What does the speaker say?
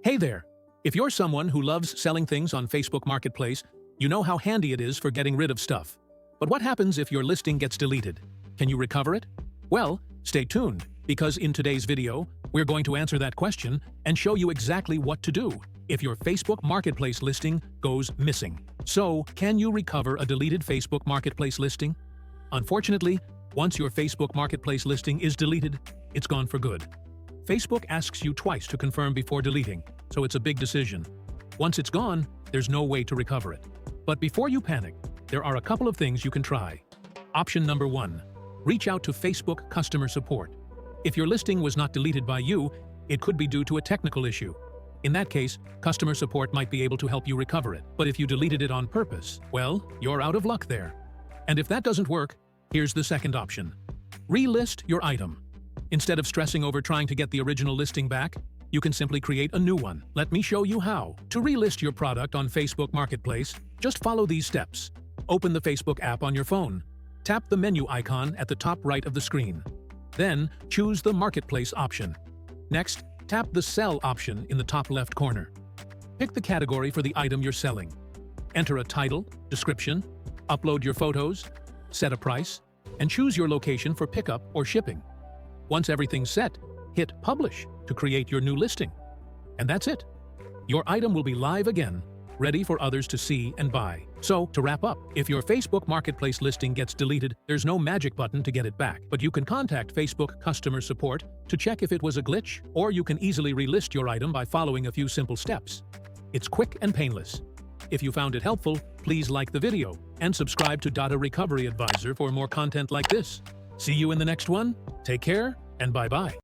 Hey there! If you're someone who loves selling things on Facebook Marketplace, you know how handy it is for getting rid of stuff. But what happens if your listing gets deleted? Can you recover it? Well, stay tuned, because in today's video, we're going to answer that question and show you exactly what to do if your Facebook Marketplace listing goes missing. So, can you recover a deleted Facebook Marketplace listing? Unfortunately, once your Facebook Marketplace listing is deleted, it's gone for good. Facebook asks you twice to confirm before deleting, so it's a big decision. Once it's gone, there's no way to recover it. But before you panic, there are a couple of things you can try. Option number 1. Reach out to Facebook customer support. If your listing was not deleted by you, it could be due to a technical issue. In that case, customer support might be able to help you recover it. But if you deleted it on purpose, well, you're out of luck there. And if that doesn't work, here's the second option. Relist your item. Instead of stressing over trying to get the original listing back, you can simply create a new one. Let me show you how. To relist your product on Facebook Marketplace, just follow these steps. Open the Facebook app on your phone. Tap the menu icon at the top right of the screen. Then, choose the Marketplace option. Next, tap the Sell option in the top left corner. Pick the category for the item you're selling. Enter a title, description, upload your photos, set a price, and choose your location for pickup or shipping. Once everything's set, hit Publish to create your new listing. And that's it. Your item will be live again, ready for others to see and buy. So, to wrap up, if your Facebook Marketplace listing gets deleted, there's no magic button to get it back. But you can contact Facebook customer support to check if it was a glitch, or you can easily relist your item by following a few simple steps. It's quick and painless. If you found it helpful, please like the video and subscribe to Data Recovery Advisor for more content like this. See you in the next one. Take care and bye-bye.